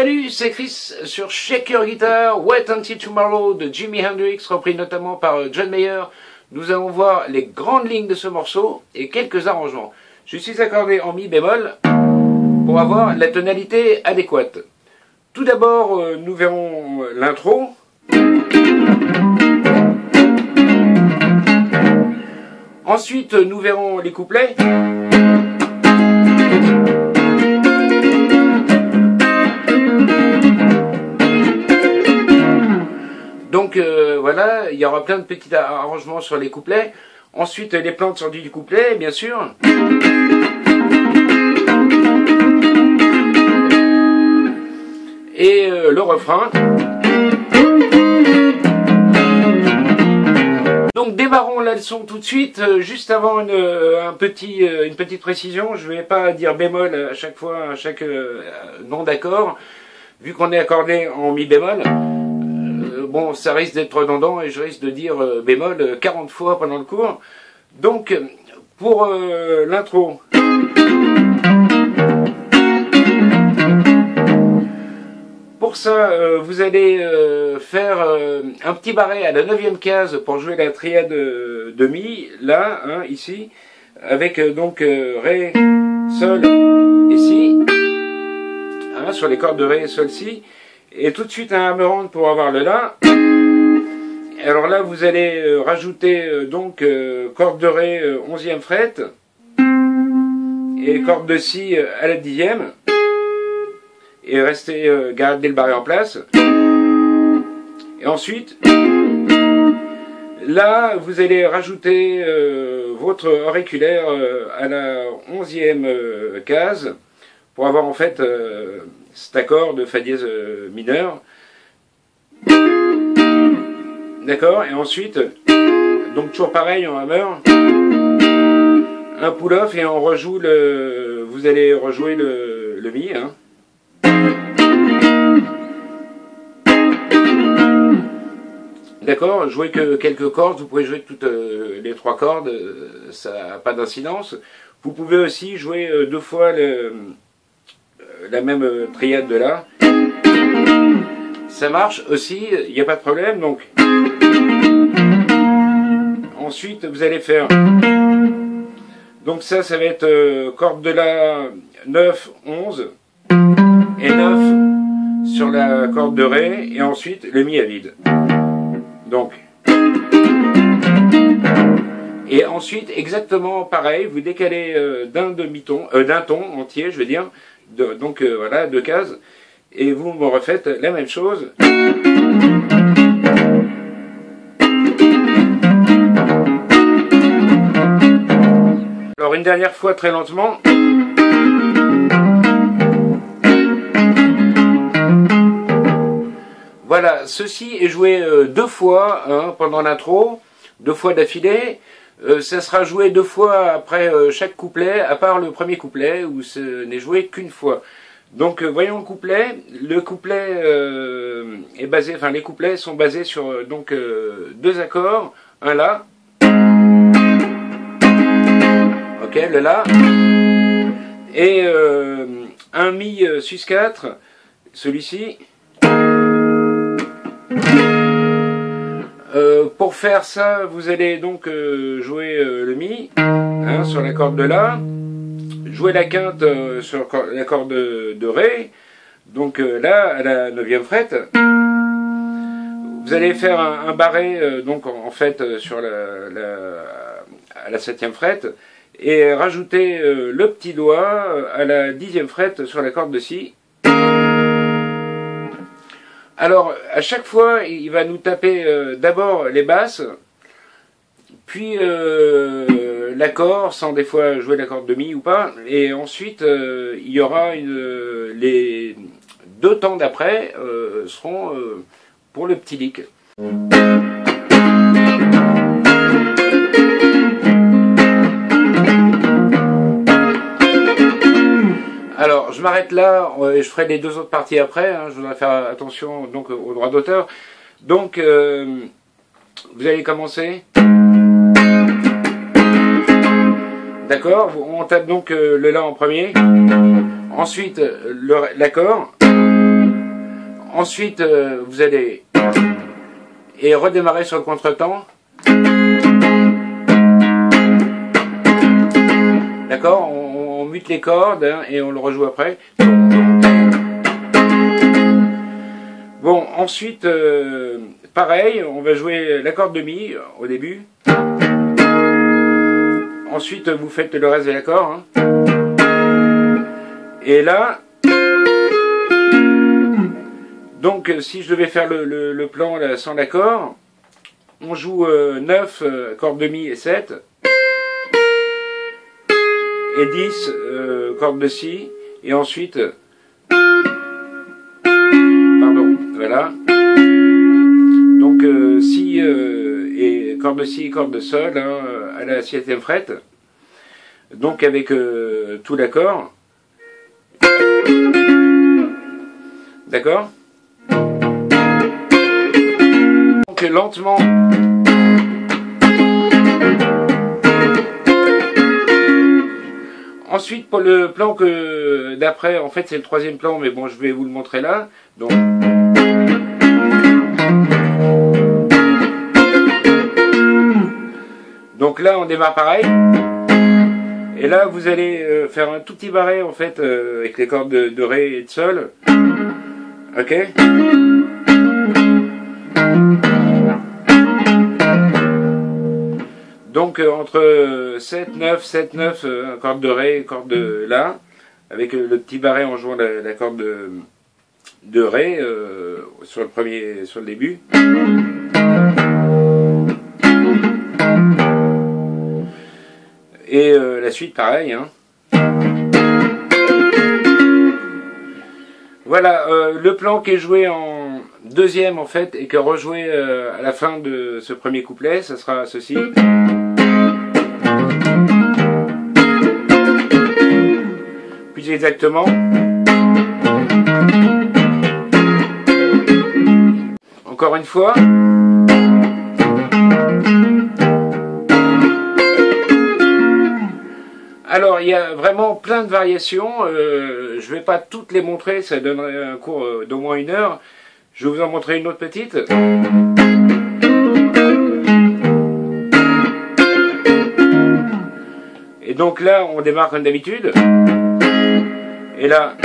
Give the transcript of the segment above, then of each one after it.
Salut, c'est Chris sur Shake Your Guitar, Wait Until Tomorrow de Jimi Hendrix, repris notamment par John Mayer. Nous allons voir les grandes lignes de ce morceau et quelques arrangements. Je suis accordé en mi bémol pour avoir la tonalité adéquate. Tout d'abord, nous verrons l'intro. Ensuite, nous verrons les couplets. Donc voilà, il y aura plein de petits arrangements sur les couplets. Ensuite, les plantes sorties du couplet, bien sûr. Et le refrain. Donc démarrons la leçon tout de suite. Juste avant une petite précision, je ne vais pas dire bémol à chaque fois, à chaque nom d'accord, vu qu'on est accordé en mi bémol. Bon, ça risque d'être redondant et je risque de dire bémol 40 fois pendant le cours. Donc, pour l'intro. Pour ça, vous allez faire un petit barré à la 9e case pour jouer la triade de Mi, là, hein, ici, avec donc Ré, Sol et Si, hein, sur les cordes de Ré, Sol, Si. Et tout de suite un hammer-on pour avoir le La. Alors là, vous allez rajouter donc corde de Ré 11e fret et corde de Si à la 10e. Et restez garder le barré en place. Et ensuite, là, vous allez rajouter votre auriculaire à la 11e case pour avoir en fait cet accord de Fa dièse mineur. D'accord. Et ensuite, donc toujours pareil en hammer, un pull-off et on rejoue vous allez rejouer le Mi. Hein. D'accord, jouez que quelques cordes, vous pouvez jouer toutes les 3 cordes, ça n'a pas d'incidence. Vous pouvez aussi jouer 2 fois la même triade de La. Ça marche aussi, il n'y a pas de problème. Donc, ensuite, vous allez faire. Donc ça va être corde de La 9, 11 et 9 sur la corde de Ré et ensuite le Mi à vide. Donc, et ensuite exactement pareil, vous décalez d'un ton entier, je veux dire, donc voilà, 2 cases, et vous me refaites la même chose. Alors une dernière fois très lentement. Voilà, ceci est joué 2 fois hein, pendant l'intro, 2 fois d'affilée. Ça sera joué 2 fois après chaque couplet, à part le premier couplet où ce n'est joué qu'une fois. Donc voyons le couplet. Le couplet est basé, enfin les couplets sont basés sur donc 2 accords, un La, ok, le La, et un Mi sus4, celui-ci. Pour faire ça, vous allez donc jouer le Mi hein, sur la corde de La, jouer la quinte sur la corde de Ré, donc là à la 9e fret. Vous allez faire un barré donc en fait sur à la 7e fret et rajouter le petit doigt à la 10e fret sur la corde de Si. Alors, à chaque fois, il va nous taper d'abord les basses, puis l'accord, sans des fois jouer la corde de Mi ou pas, et ensuite, il y aura les 2 temps d'après seront pour le petit lick. Alors, je m'arrête là, et je ferai les 2 autres parties après, hein, je voudrais faire attention donc aux droits d'auteur. Donc, vous allez commencer. D'accord, on tape donc le La en premier, ensuite l'accord, Ensuite, vous allez et redémarrer sur le contretemps. D'accord, on mute les cordes hein, et on le rejoue après. Bon, ensuite, pareil, on va jouer l'accord de mi au début. Ensuite, vous faites le reste de l'accord. Hein. Et là, donc si je devais faire le plan là, sans l'accord, on joue 9 cordes de mi et 7. Et 10 cordes de si. Et ensuite, pardon, voilà. Donc si et corde de si et corde de sol hein, à la 7e fret. Donc avec tout l'accord. D'accord? Donc lentement. Ensuite, pour le plan que d'après, en fait c'est le 3e plan, mais bon, je vais vous le montrer là. Donc là, on démarre pareil. Et là, vous allez faire un tout petit barré, en fait, avec les cordes de Ré et de Sol. Ok? Donc entre 7, 9, 7, 9, corde de Ré, corde de La, avec le petit barré en jouant la corde de Ré sur le début. Et la suite pareil. Hein. Voilà, le plan qui est joué en 2e en fait et qui est rejoué à la fin de ce premier couplet, ça sera ceci. Plus exactement. Encore une fois. Alors, il y a vraiment plein de variations. Je ne vais pas toutes les montrer, ça donnerait un cours d'au moins 1 heure. Je vais vous en montrer une autre petite. Et donc là, on démarre comme d'habitude. Et là,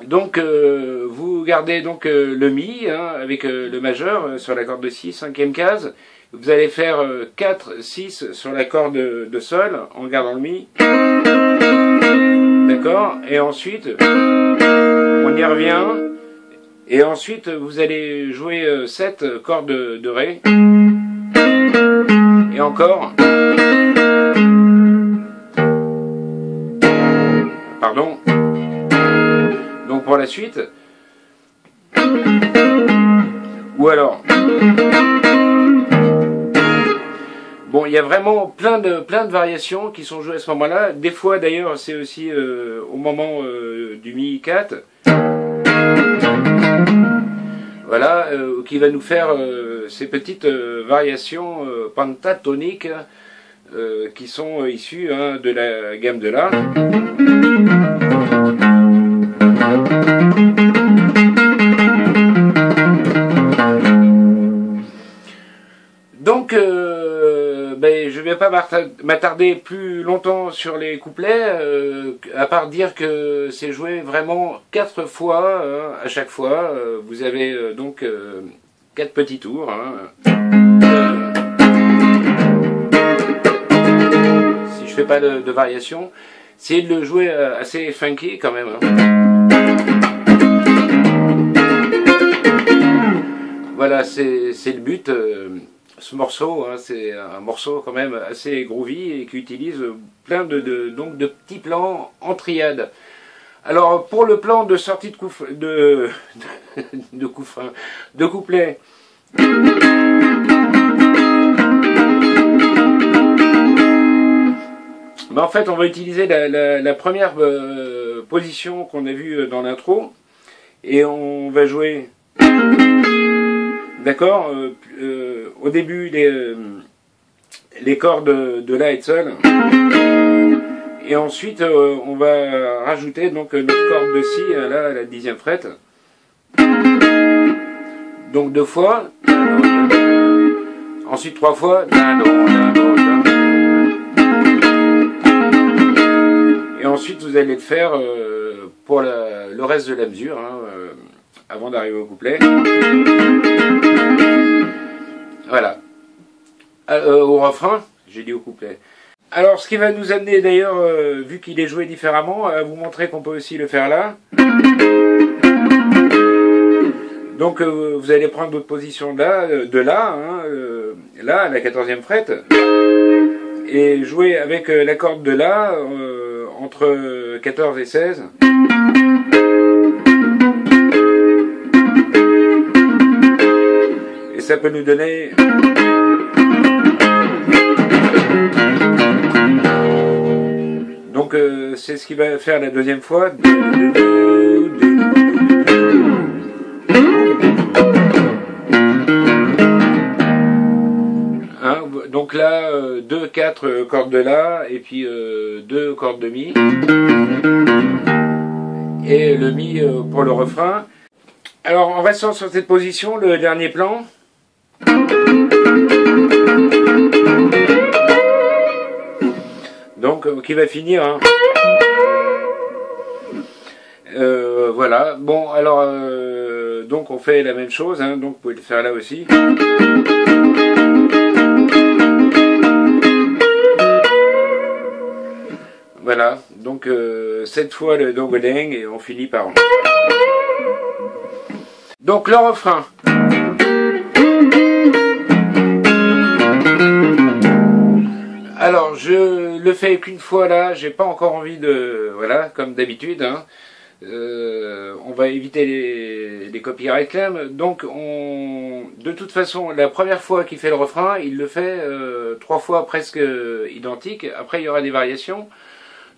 donc vous gardez donc le mi hein, avec le majeur sur la corde de si, 5e case. Vous allez faire 4, 6 sur la corde de sol en gardant le mi. D'accord? Et ensuite, on y revient. Et ensuite, vous allez jouer 7 cordes de Ré. Et encore. Pardon. Donc pour la suite. Ou alors. Bon, il y a vraiment plein de variations qui sont jouées à ce moment-là. Des fois, d'ailleurs, c'est aussi au moment du Mi 4. Voilà, qui va nous faire ces petites variations pentatoniques qui sont issues hein, de la gamme de La. Donc, je ne vais pas m'attarder plus longtemps sur les couplets, à part dire que c'est joué vraiment 4 fois, hein, à chaque fois. Vous avez donc 4 petits tours. Hein. Si je fais pas de variation, essayez de le jouer assez funky quand même. Hein. Voilà, c'est le but. Ce morceau, hein, c'est un morceau quand même assez groovy et qui utilise plein de petits plans en triade. Alors pour le plan de sortie de couplet, en fait on va utiliser la première position qu'on a vue dans l'intro et on va jouer. D'accord, au début les cordes de La et de Sol, Et ensuite, on va rajouter donc notre corde de si, là, à la 10e fret. Donc 2 fois. Ensuite 3 fois. Et ensuite, vous allez le faire pour le reste de la mesure, hein, avant d'arriver au couplet. Voilà. Au refrain, j'ai dit au couplet. Alors, ce qui va nous amener d'ailleurs, vu qu'il est joué différemment, à vous montrer qu'on peut aussi le faire là. Donc, vous allez prendre votre position là, là, hein, là, à la 14e fret, et jouer avec la corde de là, entre 14 et 16. Et ça peut nous donner... Donc c'est ce qu'il va faire la deuxième fois. Hein, donc là, 2, 4 cordes de la, et puis 2 cordes de mi. Et le mi pour le refrain. Alors en restant sur cette position, le dernier plan. Donc, qui va finir, hein. Voilà. Bon, alors, donc on fait la même chose, hein. Donc vous pouvez le faire là aussi. Voilà. Donc, 7 fois le dongodeng et on finit par... Donc, le refrain. Alors, je le fais qu'une fois là, j'ai pas encore envie de... Voilà, comme d'habitude, hein. On va éviter les copyright claims. Donc, de toute façon, la première fois qu'il fait le refrain, il le fait 3 fois presque identique. Après, il y aura des variations.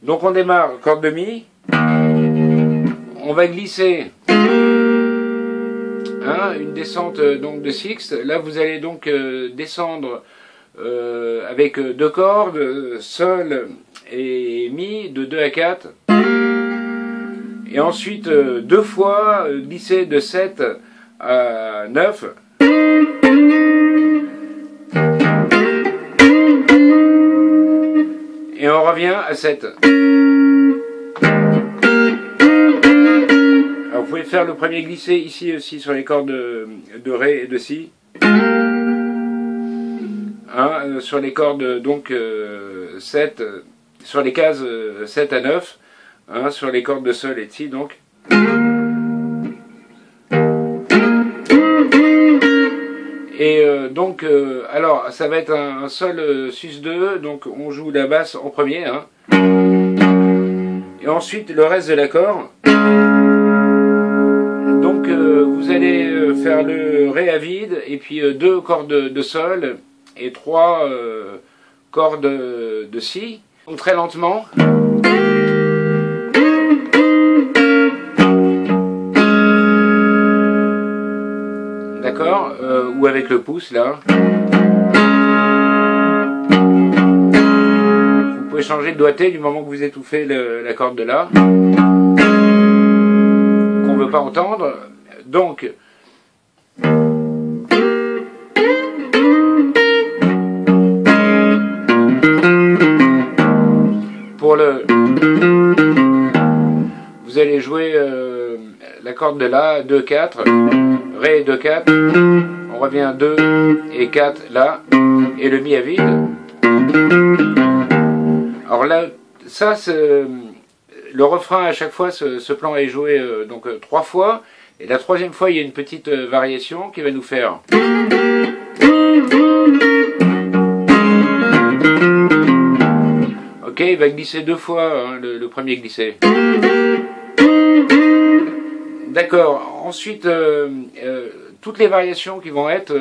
Donc, on démarre corde de mi. On va glisser hein, une descente donc de sixte. Là, vous allez donc descendre... avec 2 cordes, sol et mi, de 2 à 4. Et ensuite, 2 fois glisser de 7 à 9. Et on revient à 7. Alors vous pouvez faire le premier glissé ici aussi sur les cordes de ré et de si. Hein, sur les cordes donc 7, sur les cases 7 à 9, hein, sur les cordes de sol et de si donc. Et donc, alors ça va être un sol sus2, donc on joue la basse en premier, hein, et ensuite le reste de l'accord. Donc vous allez faire le ré à vide, et puis 2 cordes de sol, et 3 cordes de si, donc très lentement. D'accord, ou avec le pouce là. Vous pouvez changer de doigté du moment que vous étouffez la corde de la, qu'on ne veut pas entendre. Donc pour le, vous allez jouer la corde de la, 2, 4, ré 2, 4, on revient 2 et 4 là, et le mi à vide. Alors là, ça, le refrain à chaque fois, ce plan est joué donc 3 fois, et la 3e fois il y a une petite variation qui va nous faire. Ok, il va glisser 2 fois, hein, le premier glissé. D'accord, ensuite, toutes les variations qui vont être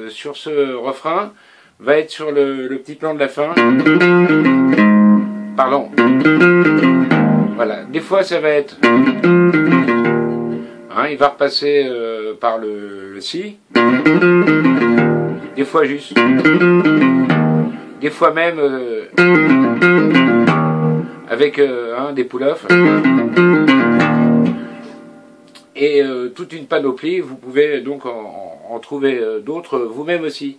sur ce refrain va être sur le petit plan de la fin. Pardon. Voilà, des fois ça va être... Hein, il va repasser par le si. Des fois juste. Des fois même avec des pull-offs et toute une panoplie. Vous pouvez donc en trouver d'autres vous-même aussi.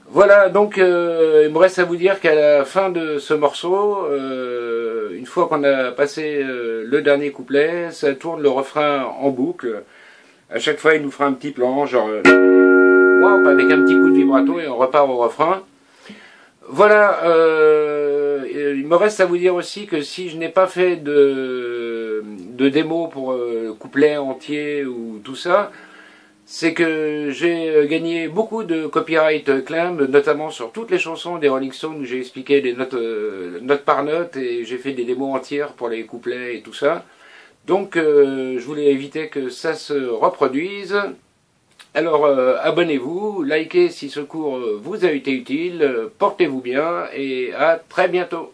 Voilà, donc il me reste à vous dire qu'à la fin de ce morceau, une fois qu'on a passé le dernier couplet, ça tourne le refrain en boucle. À chaque fois, il nous fera un petit plan, genre wouah, avec un petit coup de vibrato et on repart au refrain. Voilà, il me reste à vous dire aussi que si je n'ai pas fait de démo pour couplet entier ou tout ça, c'est que j'ai gagné beaucoup de copyright claim, notamment sur toutes les chansons des Rolling Stones où j'ai expliqué les notes, note par note, et j'ai fait des démos entières pour les couplets et tout ça. Donc je voulais éviter que ça se reproduise. Alors abonnez-vous, likez si ce cours vous a été utile, portez-vous bien et à très bientôt.